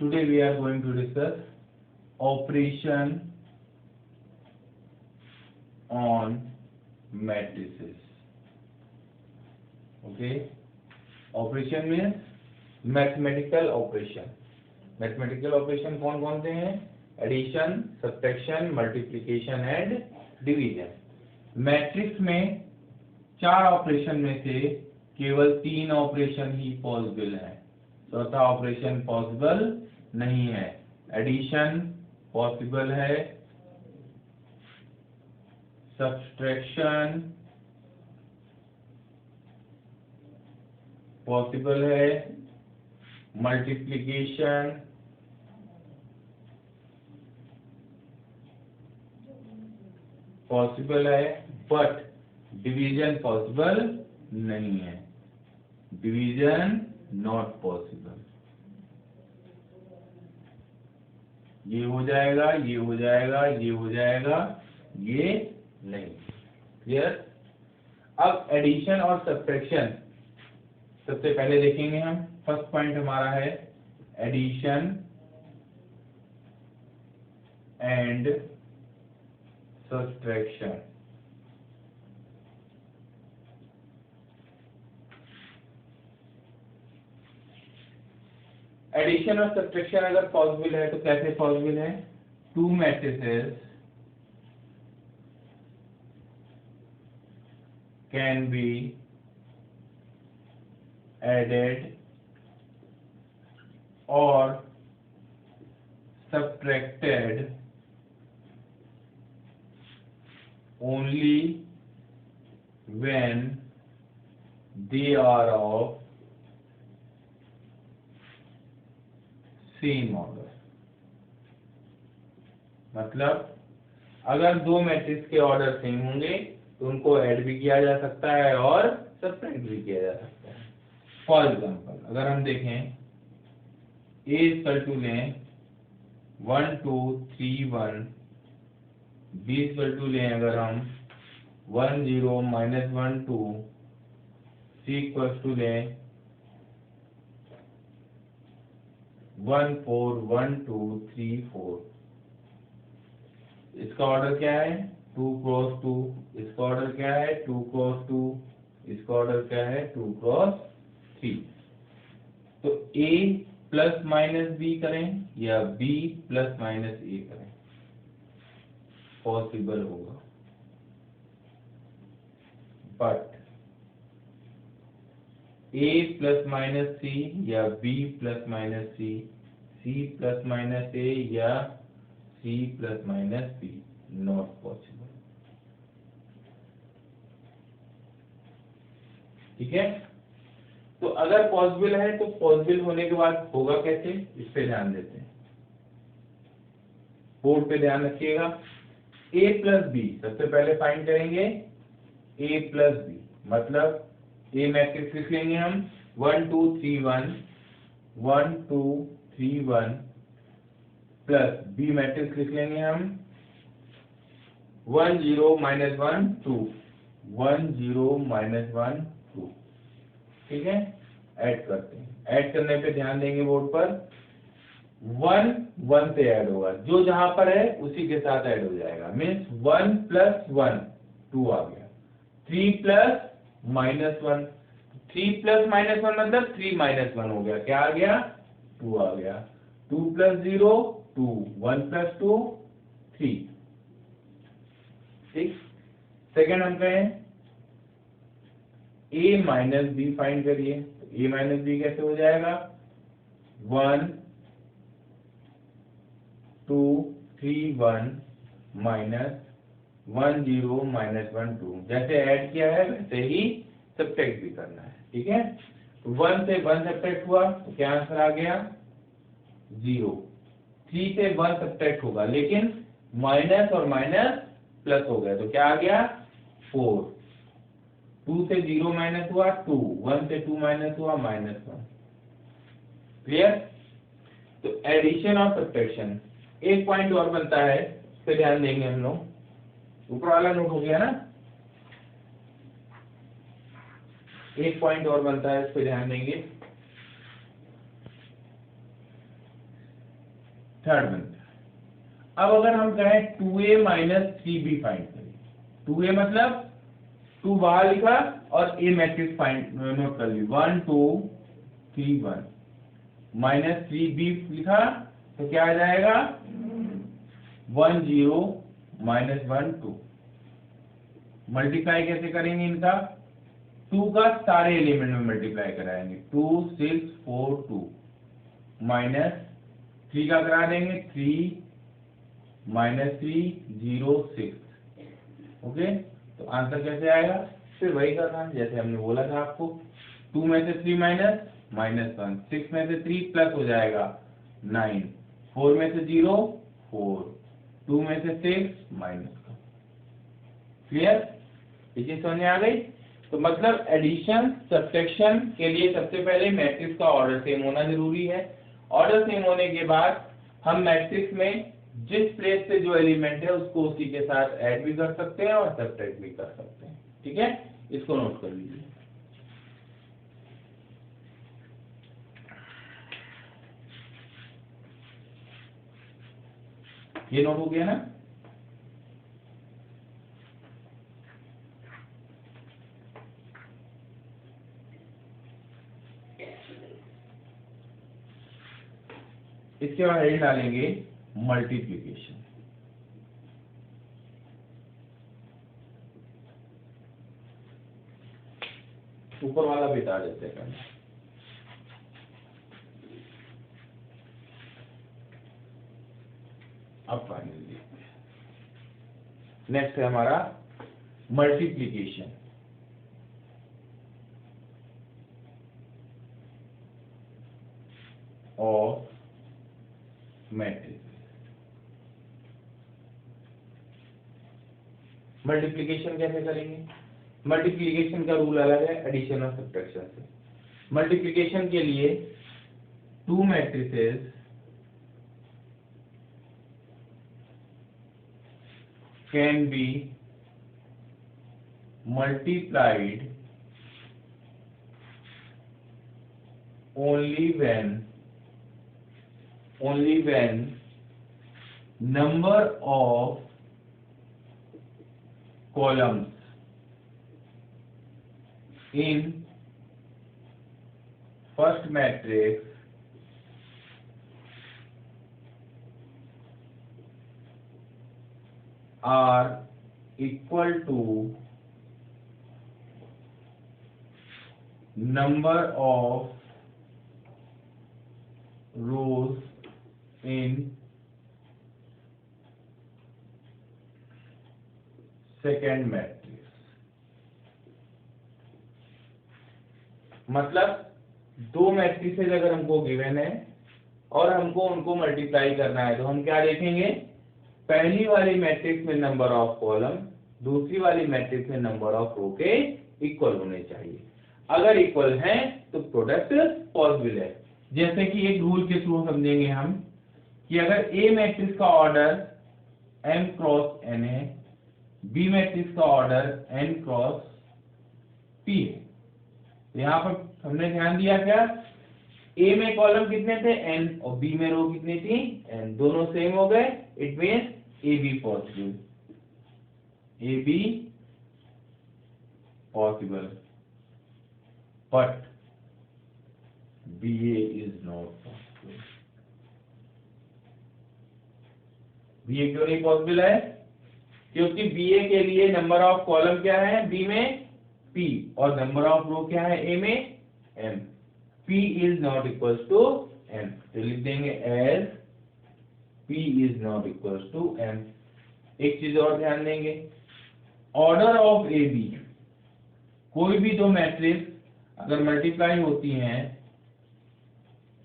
Today we are going to discuss operation on matrices. Okay, operation means mathematical operation. Mathematical operation कौन कौन से हैं? Addition, subtraction, multiplication and division. Matrix में 4 operation में से केवल 3 ऑपरेशन ही पॉसिबल है. चौथा ऑपरेशन पॉसिबल नहीं है. एडिशन पॉसिबल है, सब्ट्रैक्शन पॉसिबल है, मल्टीप्लिकेशन पॉसिबल है, बट डिवीजन पॉसिबल नहीं है. Division not possible. ये हो जाएगा, ये हो जाएगा, ये हो जाएगा, ये नहीं. क्लियर? अब एडिशन और सब्ट्रैक्शन सबसे पहले देखेंगे हम. फर्स्ट पॉइंट हमारा है एडिशन एंड सब्ट्रैक्शन. एडिशन और सब्ट्रैक्शन अगर पॉसिबल है तो कैसे पॉसिबल है? Two matrices can be added और subtracted only when they are of same order. मतलब अगर दो मैट्रिक्स के ऑर्डर सेम होंगे तो उनको ऐड भी किया जा सकता है और सब्ट्रैक्ट भी किया जा सकता है. फॉर एग्जांपल अगर हम देखें A इक्वल टू लें 1 2 3 1, B इक्वल टू लें अगर हम 1 0 -1 2, C इक्वल टू लें 1 4 1 2 3 4. इसका ऑर्डर क्या है? 2 क्रॉस 2. इसका ऑर्डर क्या है? 2 क्रॉस 2. इसका ऑर्डर क्या है? 2 क्रॉस 3. तो A प्लस माइनस B करें या B प्लस माइनस A करें, पॉसिबल होगा. But A plus minus C या B plus minus C, C plus minus A या C plus minus B, not possible. ठीक है? तो अगर पॉसिबल है तो पॉसिबल होने के बाद होगा कैसे, इस पे ध्यान देते हैं. बोर्ड पे ध्यान रखिएगा. A प्लस B सबसे पहले फाइंड करेंगे. A प्लस B मतलब A मैट्रिक्स लिख लेंगे हम 1 2 3 1 1 2 3 1 प्लस B मैट्रिक्स लिख लेंगे हम 1 0 -1 2 1 0 -1 2. ठीक है? ऐड करते हैं. ऐड करने पे ध्यान देंगे बोर्ड पर. 1 1 से ऐड होगा, जो जहां पर है उसी के साथ ऐड हो जाएगा. मीन्स 1 प्लस 1 2 आ गया. 3 प्लस -1, 3 प्लस -1 मतलब 3 -1 हो गया. क्या आ गया? 2 आ गया. 2 प्लस 0 2, 1 प्लस 2 3. ठीक. सेकेंड हम कहें A माइनस B फाइंड करिए. A माइनस B कैसे हो जाएगा? 1 2 3 1 माइनस 1 0 -1 2. जैसे ऐड किया है वैसे ही सब्ट्रैक्ट भी करना है. ठीक है? 1 से 1 सब्ट्रैक्ट हुआ तो क्या आंसर आ गया? 0. 3 से 1 सब्ट्रैक्ट होगा लेकिन माइनस और माइनस प्लस हो गया तो क्या आ गया? 4. 2 से 0 माइनस हुआ 2, 1 से 2 माइनस हुआ -1. क्लियर? तो एडिशन और सब्ट्रैक्शन. एक पॉइंट और बनता है, इस पे ध्यान देंगे हम लोग. ऊपर वाला नोट हो गया ना? एक पॉइंट और बनता है, इस पे ध्यान देंगे. थर्ड बनता है। अब अगर हम कहें 2a माइनस 3b फाइंड करें, 2a मतलब 2 बाहर लिखा और a मैट्रिक्स फाइंड नोट कर ली, 1 2 3 1 माइनस 3b लिखा तो क्या आ जाएगा 1 0 माइनस 1 2। मल्टीप्लाई कैसे करेंगे इनका, 2 का सारे एलिमेंट में मल्टीप्लाई कराएंगे, 2 6 4 2 माइनस 3 का करा देंगे 3 माइनस 3 0 6। ओके, तो आंसर कैसे आएगा, फिर वही करना है जैसे हमने बोला था आपको, 2 में से 3 माइनस माइनस 1, 6 में से 3 प्लस हो जाएगा 9, 4 में से 0 4, 2 में से 6 माइनस। क्लियर, ये चीज समझ में आ गई। तो मतलब एडिशन सब्ट्रैक्शन के लिए सबसे पहले मैट्रिक्स का ऑर्डर सेम होना जरूरी है। ऑर्डर सेम होने के बाद हम मैट्रिक्स में जिस प्लेस पे जो एलिमेंट है उसको उसी के साथ ऐड भी कर सकते हैं और सब्ट्रैक्ट भी कर सकते हैं। ठीक है, इसको नोट कर लीजिए। ये नोट हो गया ना। इसके बाद हेडिंग डालेंगे मल्टीप्लिकेशन। ऊपर वाला बेटा देते हैं। अब फाइनली नेक्स्ट है हमारा मल्टीप्लिकेशन। और मैट्रिक्स मल्टीप्लिकेशन कैसे करेंगे, मल्टीप्लिकेशन का रूल अलग है एडिशन और सब्ट्रैक्शन से। मल्टीप्लिकेशन के लिए 2 matrices can B multiplied only when number of columns in first matrix are equal to number of rows in second matrix। मतलब 2 मैट्रिसेस अगर हमको गिवन है और हमको उनको मल्टीप्लाई करना है तो हम क्या देखेंगे, पहली वाली मैट्रिक्स में नंबर ऑफ कॉलम दूसरी वाली मैट्रिक्स में नंबर ऑफ रो के इक्वल होने चाहिए। अगर इक्वल हैं तो प्रोडक्ट पॉसिबल है। जैसे कि एक रूल के थ्रू समझेंगे हम कि अगर ए मैट्रिक्स का ऑर्डर m क्रॉस n है, बी मैट्रिक्स का ऑर्डर n क्रॉस p है, तो यहाँ पर हमने ध्यान दिया क्या, ए में कॉलम कितने थे n और बी में रो कितनी थी n, दोनों सेम हो गए, it means A B possible, A B possible but BA is not possible। BA क्यों नहीं पॉसिबल है, क्योंकि BA के लिए नंबर ऑफ कॉलम क्या है B में P और नंबर ऑफ रो क्या है A में M। P is not equals to M, तो लिख देंगे as P is not equals to M। एक चीज और ध्यान देंगे, ऑर्डर ऑफ AB, कोई भी 2 मैट्रिक्स अगर मल्टीप्लाई होती हैं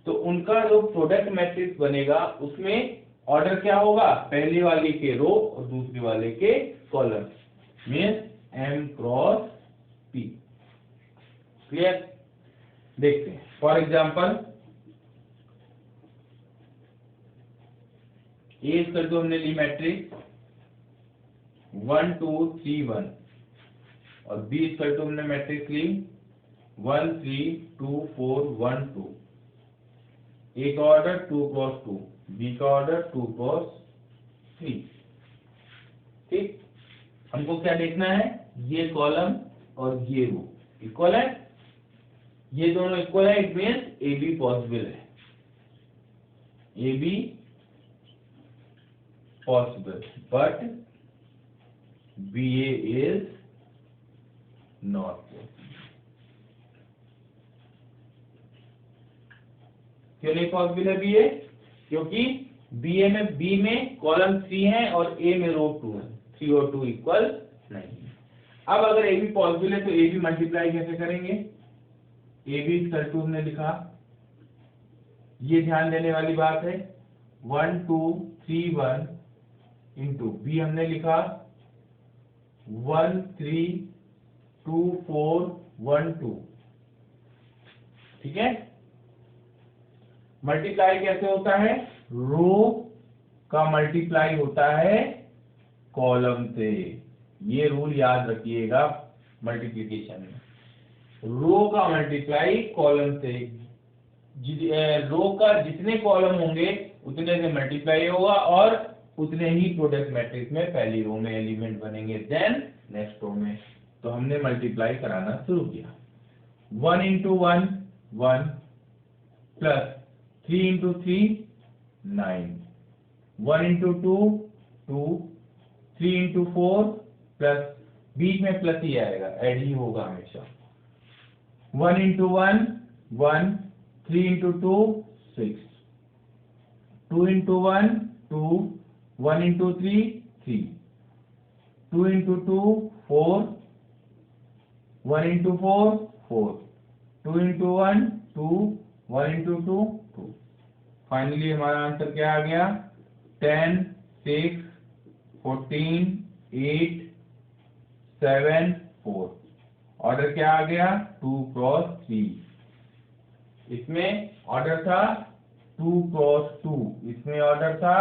तो उनका जो प्रोडक्ट मैट्रिक्स बनेगा उसमें ऑर्डर क्या होगा, पहले वाले के रो और दूसरे वाले के column, means m cross p। Clear, देखते हैं फॉर एग्जांपल ए कर दो, हमने ली मैट्रिक्स 1 2 3 1 और बी कर दो हमने मैट्रिक्स ली 1 3 2 4 1 2, एक ऑर्डर 2 क्रॉस 2, बी का ऑर्डर 2 क्रॉस 3। ठीक, हमको क्या देखना है, ये कॉलम और ये रो इक्वल है, ये दोनों इक्वल है, it means A B possible है, A B possible but B A is not possible. क्यों नहीं पॉसिबल है बी ए? क्योंकि बी ए में बी में कॉलम 3 है और ए में रो 2 है, 3 और 2 इक्वल नहीं है। अब अगर ए बी पॉसिबल है तो ए बी मल्टीप्लाई कैसे करेंगे, ए बी इक्वल टू हमने लिखा, ये ध्यान देने वाली बात है, 1 2 3 1 इंटू बी हमने लिखा 1 3 2 4 1 2। ठीक है, मल्टीप्लाई कैसे होता है, रो का मल्टीप्लाई होता है कॉलम से, ये रूल याद रखिएगा मल्टीप्लिकेशन में, रो का मल्टीप्लाई कॉलम से, रो का जितने कॉलम होंगे उतने से मल्टीप्लाई होगा और उतने ही प्रोडक्ट मैट्रिक्स में पहली रो में एलिमेंट बनेंगे, देन नेक्स्ट रो में। तो हमने मल्टीप्लाई कराना शुरू किया, 1 into 1 1 plus 3 into 3 9, 1 into 2 2, 3 into 4 plus, बीच में प्लस ही आएगा, ऐड ही होगा हमेशा, 1 into 1 1, 3 into 2 6, 2 into 1 2, 1 into 3 3, 2 into 2 4, 1 into 4 4, 2 into 1 2, 1 into 2 2। Finally हमारा आंसर क्या आ गया, 10 6 14 8 7 4। ऑर्डर क्या आ गया, 2 क्रॉस 3। इसमें ऑर्डर था 2 क्रॉस 2, इसमें ऑर्डर था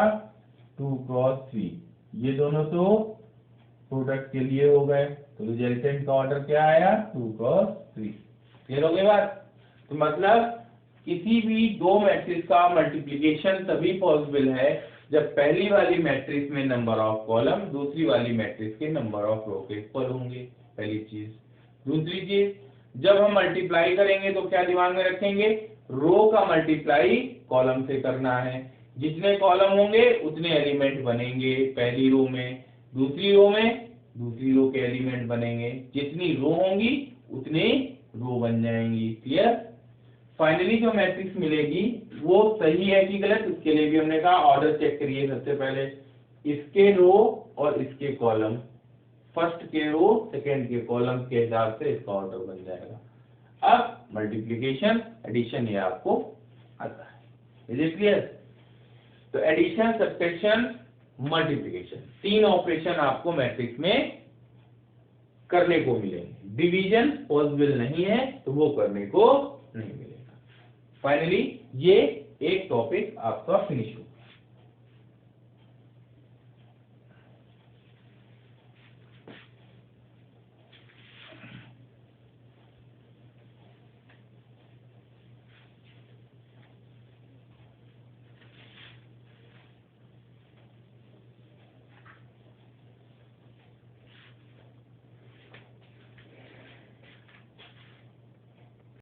2 क्रॉस 3। ये दोनों तो प्रोडक्ट के लिए हो गए, तो रिजल्टेंट का ऑर्डर क्या आया, 2 क्रॉस 3। क्लियर हो गई बात? तो मतलब किसी भी दो मैट्रिक्स का मल्टीप्लिकेशन तभी पॉसिबल है जब पहली वाली मैट्रिक्स में नंबर ऑफ कॉलम दूसरी वाली मैट्रिक्स के नंबर ऑफ रो के इक्वल होंगे, पहली चीज। दूसरी चीज, जब हम मल्टीप्लाई करेंगे तो क्या दिमाग में रखेंगे, रो का मल्टीप्लाई कॉलम से करना है, जितने कॉलम होंगे उतने एलिमेंट बनेंगे पहली रो में, दूसरी रो में दूसरी रो के एलिमेंट बनेंगे, जितनी रो होंगी उतने रो बन जाएंगी। क्लियर? फाइनली जो मैट्रिक्स मिलेगी वो सही है कि गलत, उसके लिए भी हमने कहा ऑर्डर चेक करिए सबसे पहले, इसके रो और इसके कॉलम, फर्स्ट के रो सेकंड के कॉलम के हिसाब से इसका ऑर्डर बन जाएगा। अब मल्टीप्लिकेशन एडिशन ये आपको आता है, इज इट क्लियर? तो एडिशन सब्ट्रैक्शन मल्टीप्लिकेशन तीन ऑपरेशन आपको मैट्रिक्स में करने को मिलेंगे, डिवीजन पॉसिबल नहीं है तो वो करने को नहीं मिलेगा। फाइनली ये एक टॉपिक आपका फिनिश हो